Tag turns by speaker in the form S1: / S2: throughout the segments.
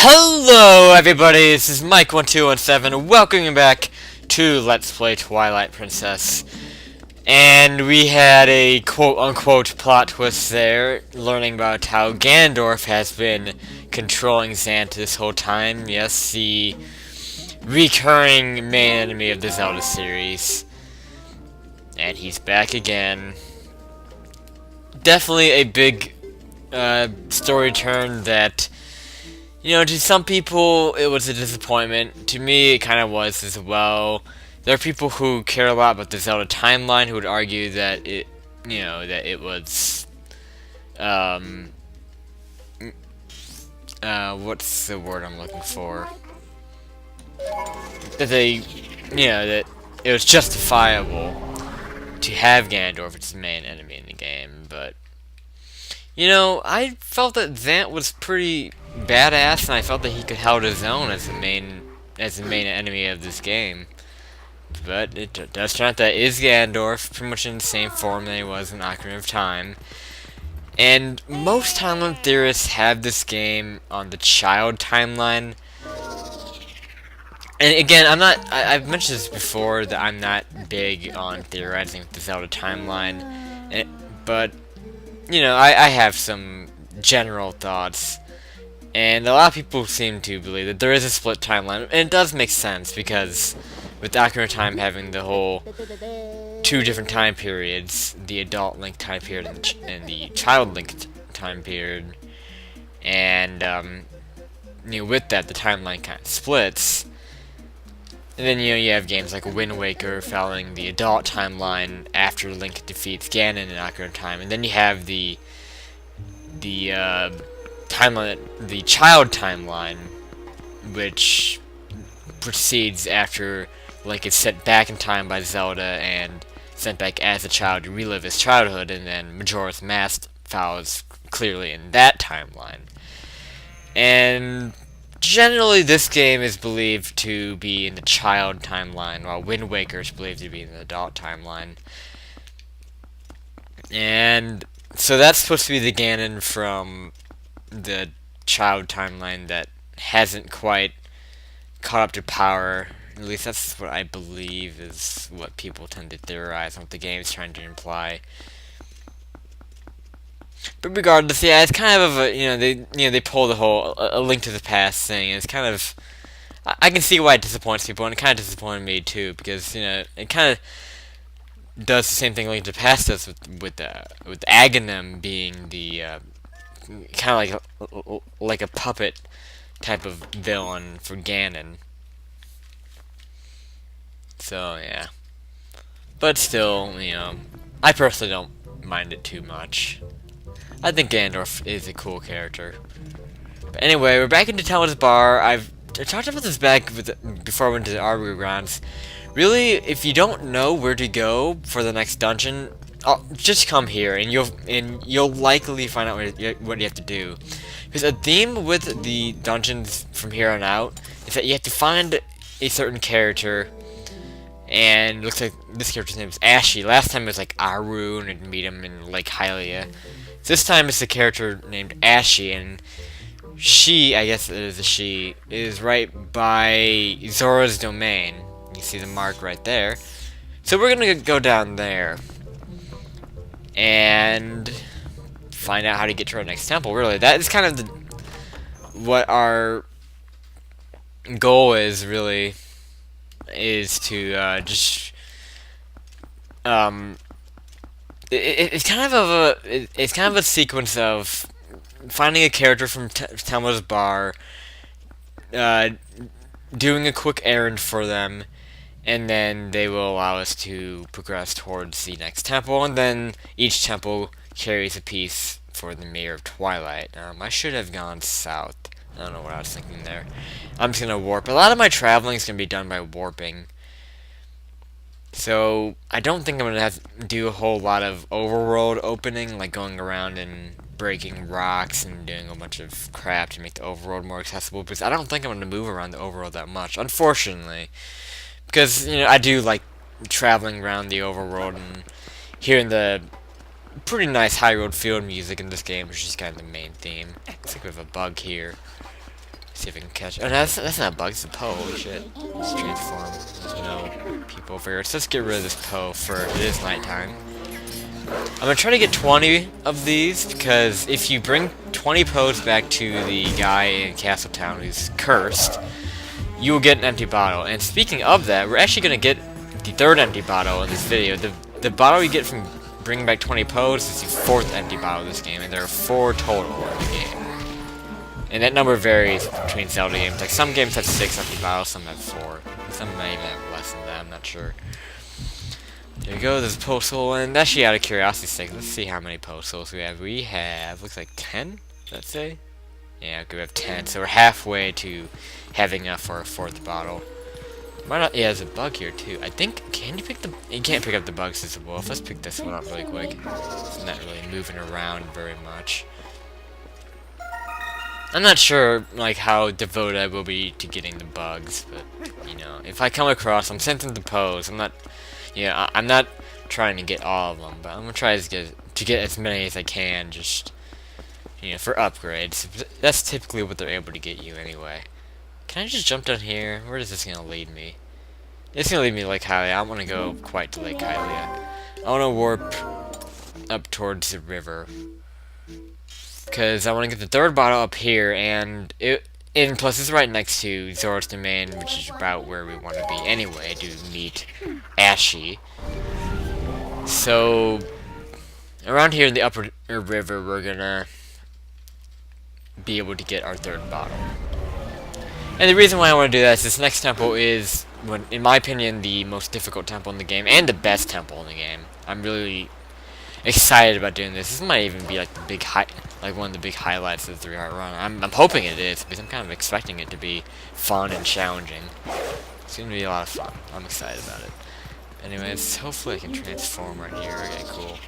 S1: Hello everybody, this is Mike1217, welcome you back to Let's Play Twilight Princess. And we had a quote-unquote plot twist there, learning about how Ganondorf has been controlling Xanta this whole time. Yes, the recurring main enemy of the Zelda series. And he's back again. Definitely a big story turn that, you know, to some people it was a disappointment. To me, it kind of was as well. There are people who care a lot about the Zelda timeline who would argue that it, you know, that it was, what's the word I'm looking for? That they, you know, that it was justifiable to have Ganondorf as the main enemy in the game, but, you know, I felt that Zant was pretty badass, and I felt that he could hold his own as the main enemy of this game. But it does turn out that is Ganondorf, pretty much in the same form that he was in Ocarina of Time. And most timeline theorists have this game on the child timeline. And again, I've mentioned this before, that I'm not big on theorizing with the Zelda timeline. But, you know, I have some general thoughts. And a lot of people seem to believe that there is a split timeline, and it does make sense, because with Ocarina of Time having the whole two different time periods, the adult Link time period and the child Link time period, and you know, with that the timeline kind of splits. And then, you know, you have games like Wind Waker following the adult timeline after Link defeats Ganon in Ocarina of Time, and then you have the timeline, the child timeline, which proceeds after Link is sent back in time by Zelda and sent back as a child to relive his childhood, and then Majora's Mask follows clearly in that timeline. And generally this game is believed to be in the child timeline, while Wind Waker is believed to be in the adult timeline. And so that's supposed to be the Ganon from the child timeline that hasn't quite caught up to power. At least that's what I believe is what people tend to theorize and what the game is trying to imply. But regardless, yeah, it's kind of a, they pull the whole a Link to the Past thing. And it's kind of, I can see why it disappoints people, and it kind of disappointed me too, because, you know, it kind of does the same thing Link to the Past does with Aghanim being the kind of like a puppet type of villain for Ganon. So yeah, but still, you know, I personally don't mind it too much. I think Ganondorf is a cool character. But anyway, we're back into Twilight Bar. I talked about this back before I went to the Arbor Grounds. Really, if you don't know where to go for the next dungeon, just come here, and you'll likely find out what you have to do. Because a theme with the dungeons from here on out is that you have to find a certain character, and it looks like this character's name is Ashy. Last time it was like Aru, and you'd meet him in Lake Hylia. This time it's a character named Ashy, and she, I guess it is a she, is right by Zora's domain. You see the mark right there. So we're gonna go down there and find out how to get to our next temple. Really, that is kind of what our goal is. Really, is to just it's kind of a sequence of finding a character from Telma's bar, doing a quick errand for them, and then they will allow us to progress towards the next temple, and then each temple carries a piece for the Mayor of Twilight. I should have gone south. I don't know what I was thinking there. I'm just gonna warp. A lot of my traveling is gonna be done by warping. So I don't think I'm gonna have to do a whole lot of overworld opening, like going around and breaking rocks and doing a bunch of crap to make the overworld more accessible, because I don't think I'm gonna move around the overworld that much, unfortunately. Because, you know, I do like traveling around the overworld and hearing the pretty nice Hyrule field music in this game, which is kind of the main theme. Looks like we have a bug here. see if I can catch. Oh, no, that's not a bug. It's a Poe. Holy shit. Let's transform. There's no people over here. So let's get rid of this Poe for it is nighttime. I'm gonna try to get 20 of these because if you bring 20 Poes back to the guy in Castletown who's cursed, you will get an empty bottle. And speaking of that, we're actually gonna get the third empty bottle in this video. The bottle you get from bringing back 20 Poes is the fourth empty bottle of this game, and there are 4 total in the game. And that number varies between Zelda games. Like some games have 6 empty bottles, some have 4. Some may even have less than that, I'm not sure. There you go, there's a postal, and actually out of curiosity's sake, let's see how many postals we have. We have, looks like 10, let's say? Yeah, okay, we have 10, so we're halfway to having enough for a 4th bottle. Why not? Yeah, there's a bug here too. I think, can you pick the, you can't pick up the bugs as a wolf. Let's pick this one up really quick. It's not really moving around very much. I'm not sure, like, how devoted I will be to getting the bugs, but, you know, if I come across, I'm sending the Poes. I'm not, yeah, I'm not trying to get all of them, but I'm gonna try to get as many as I can, just, you know, for upgrades. That's typically what they're able to get you anyway. Can I just jump down here? Where is this gonna lead me? It's gonna lead me to Lake Hylia. I don't want to go quite to Lake Hylia. I want to warp up towards the river. Because I want to get the 3rd bottle up here, and plus it's right next to Zora's Domain, which is about where we want to be anyway to meet Ashy. So, around here in the upper river, we're gonna be able to get our 3rd bottle. And the reason why I want to do that is this next temple is, in my opinion, the most difficult temple in the game, and the best temple in the game. I'm really excited about doing this. This might even be like one of the big highlights of the 3-hour run. I'm hoping it is, because I'm kind of expecting it to be fun and challenging. It's going to be a lot of fun. I'm excited about it. Anyways, hopefully I can transform right here. Okay, cool.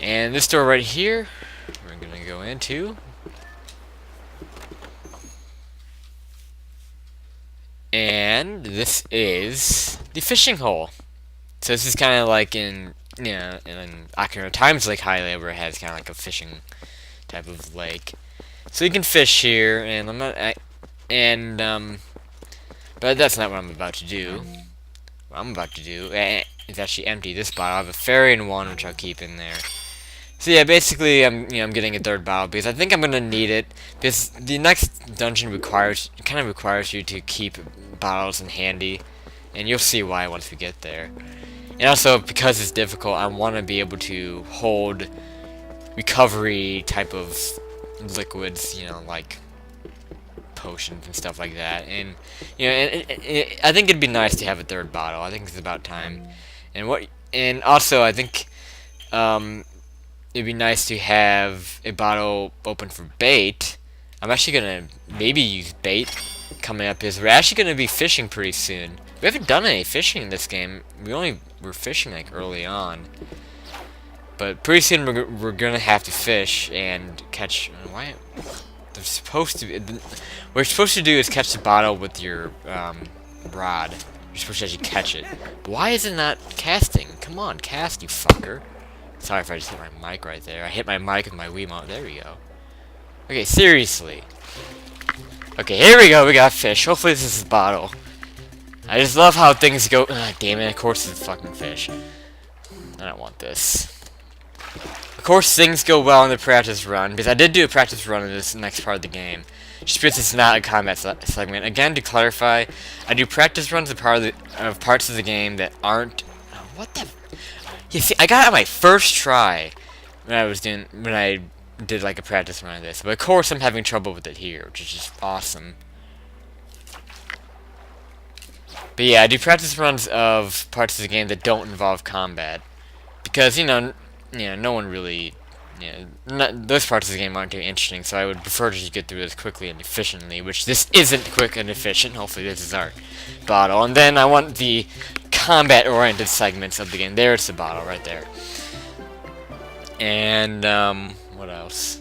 S1: And this door right here, we're going to go into. And this is the fishing hole. So this is kind of like in, you know, in Ocarina of Time's Lake Hylia, where it has kind of like a fishing type of lake. So you can fish here, and I'm not, but that's not what I'm about to do. What I'm about to do is actually empty this bottle. I have a fairy in one, which I'll keep in there. So yeah, basically, I'm getting a 3rd bottle because I think I'm gonna need it. Because the next dungeon kind of requires you to keep bottles in handy, and you'll see why once we get there. And also, because it's difficult, I want to be able to hold recovery type of liquids, you know, like potions and stuff like that. And you know, I think it'd be nice to have a 3rd bottle. I think it's about time. And also, I think it'd be nice to have a bottle open for bait. I'm actually gonna maybe use bait coming up because we're actually gonna be fishing pretty soon. We haven't done any fishing in this game. We only were fishing like early on, but pretty soon we're gonna have to fish and catch. Why? They're supposed to. What you're supposed to do is catch the bottle with your rod. You're supposed to actually catch it. But why is it not casting? Come on, cast, you fucker. Sorry if I just hit my mic right there. I hit my mic with my Wiimote. There we go. Okay, seriously. Okay, here we go. We got fish. Hopefully this is a bottle. I just love how things go. Damn it, of course it's a fucking fish. I don't want this. Of course things go well in the practice run, because I did do a practice run in this next part of the game. Just because it's not a combat segment. Again, to clarify, I do practice runs of parts of the game that aren't... what the... You see, I got it on my first try when I did like a practice run of this. But of course I'm having trouble with it here, which is just awesome. But yeah, I do practice runs of parts of the game that don't involve combat. Because, you know, no one really, those parts of the game aren't too interesting, so I would prefer to just get through this quickly and efficiently, which this isn't quick and efficient. Hopefully this is our bottle. And then I want the combat-oriented segments of the game. There's the bottle right there. And, what else?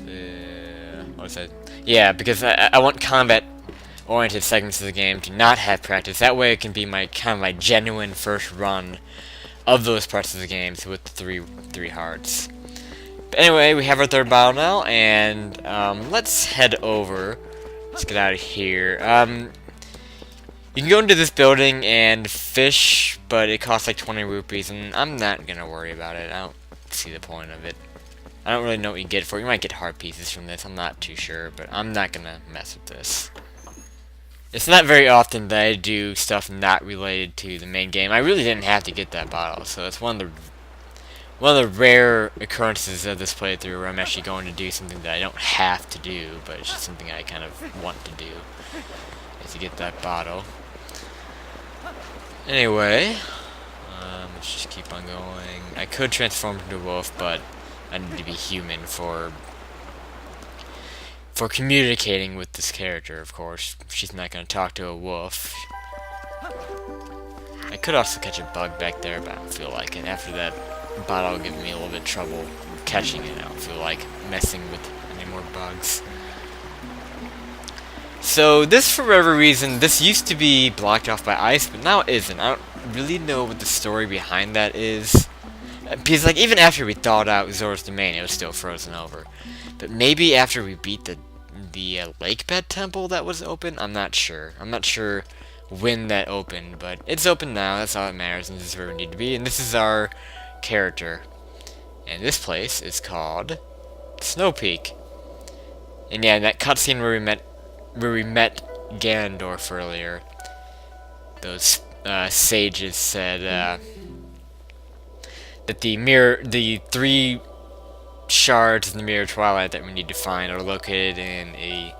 S1: What was that? Yeah, because I want combat-oriented segments of the game to not have practice. That way it can be my genuine first run of those parts of the games with the three hearts. But anyway, we have our third bottle now, and let's head over. Let's get out of here. You can go into this building and fish, but it costs like 20 rupees, and I'm not gonna worry about it. I don't see the point of it. I don't really know what you get for it. You might get heart pieces from this, I'm not too sure, but I'm not gonna mess with this. It's not very often that I do stuff not related to the main game. I really didn't have to get that bottle, so it's one of the rare occurrences of this playthrough where I'm actually going to do something that I don't have to do, but it's just something I kind of want to do, is to get that bottle. Anyway, let's just keep on going. I could transform into a wolf, but I need to be human for communicating with this character, of course. She's not going to talk to a wolf. I could also catch a bug back there, but I don't feel like it. After that bottle will give me a little bit of trouble catching it. I don't feel like messing with any more bugs. So this, for whatever reason, this used to be blocked off by ice, but now it isn't. I don't really know what the story behind that is. Because, like, even after we thawed out Zora's domain, it was still frozen over. But maybe after we beat the lake bed temple that was open? I'm not sure. I'm not sure when that opened, but it's open now. That's all that matters, and this is where we need to be. And this is our character. And this place is called Snowpeak. And yeah, that cutscene where we met Ganondorf earlier, those sages said that the 3 shards in the Mirror of Twilight that we need to find are located in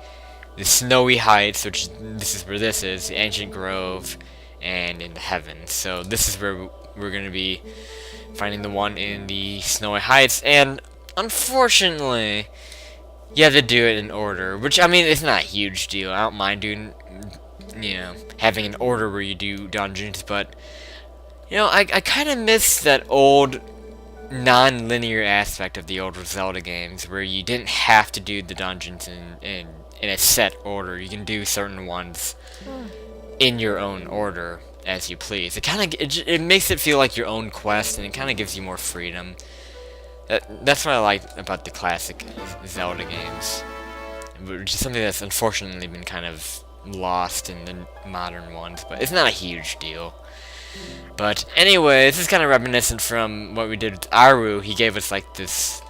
S1: the Snowy Heights, which this is where this is, the Ancient Grove, and in the Heavens. So this is where we're going to be finding the one in the Snowy Heights, and unfortunately, you have to do it in order, which, I mean, it's not a huge deal. I don't mind doing, having an order where you do dungeons, but, I kind of miss that old non-linear aspect of the older Zelda games, where you didn't have to do the dungeons in a set order. You can do certain ones in your own order as you please. It makes it feel like your own quest, and it kind of gives you more freedom. That's what I like about the classic Zelda games, which is something that's unfortunately been kind of lost in the modern ones, but it's not a huge deal. But anyway, this is kind of reminiscent from what we did with Aru. He gave us like this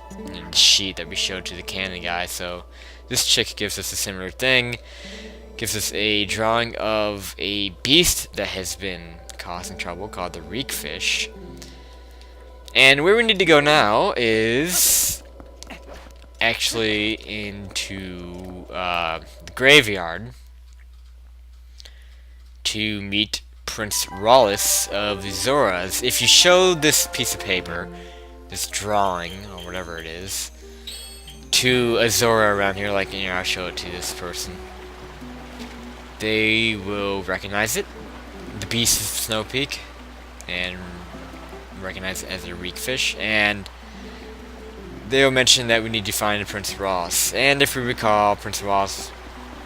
S1: sheet that we showed to the canon guy, so this chick gives us a similar thing. Gives us a drawing of a beast that has been causing trouble called the reekfish. And where we need to go now is actually into the graveyard to meet Prince Rawless of the Zoras. If you show this piece of paper, this drawing, or whatever it is, to a Zora around here, like, I'll show it to this person, they will recognize it, the beast of Snowpeak, and recognize it as a reekfish, and they'll mention that we need to find Prince Ross. And if we recall, Prince Ross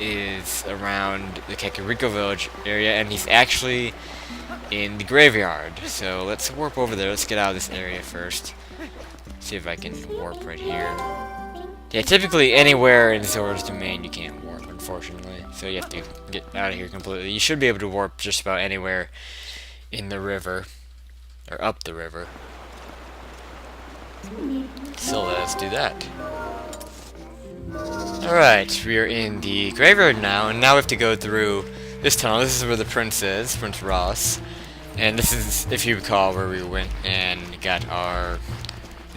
S1: is around the Kakariko village area, and he's actually in the graveyard. So let's warp over there. Let's get out of this area first. See if I can warp right here. Yeah, typically anywhere in Zora's domain you can't warp, unfortunately. So you have to get out of here completely. You should be able to warp just about anywhere in the river. Or up the river. So let's do that. Alright, we are in the graveyard now, and now we have to go through this tunnel. This is where the prince is, Prince Ross. And this is, if you recall, where we went and got our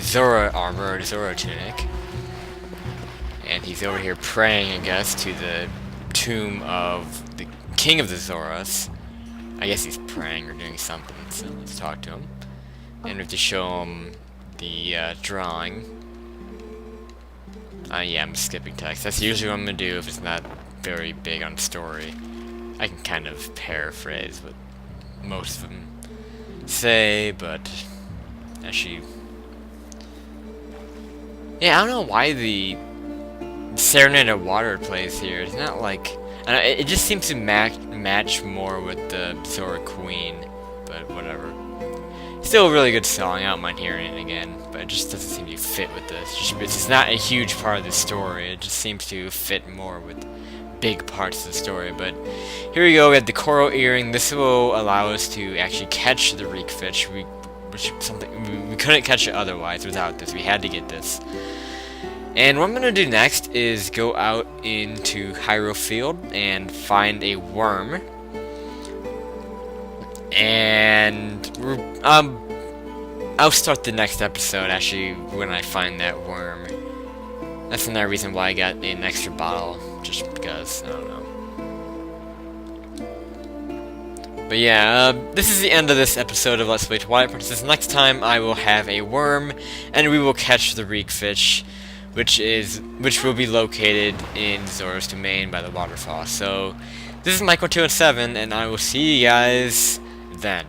S1: Zora armor, or Zora tunic. And he's over here praying, I guess, to the tomb of the king of the Zoras. I guess he's praying or doing something, so let's talk to him. And we have to show him the drawing. Yeah, I'm skipping text. That's usually what I'm going to do if it's not very big on story. I can kind of paraphrase what most of them say, but actually... Yeah, I don't know why the Serenade of Water plays here. It's not like... it just seems to match more with the Zora Queen, but whatever. Still a really good song, I don't mind hearing it again, but it just doesn't seem to fit with this. It's not a huge part of the story, it just seems to fit more with big parts of the story. But here we go, we have the coral earring. This will allow us to actually catch the reekfish. We couldn't catch it otherwise without this, we had to get this. And what I'm going to do next is go out into Hyrule Field and find a worm. And I'll start the next episode actually when I find that worm. That's another reason why I got an extra bottle, just because, I don't know. But yeah, this is the end of this episode of Let's Play Twilight Princess. Next time I will have a worm, and we will catch the reekfish, which will be located in Zora's domain by the waterfall. So, this is Michael217, and I will see you guys then.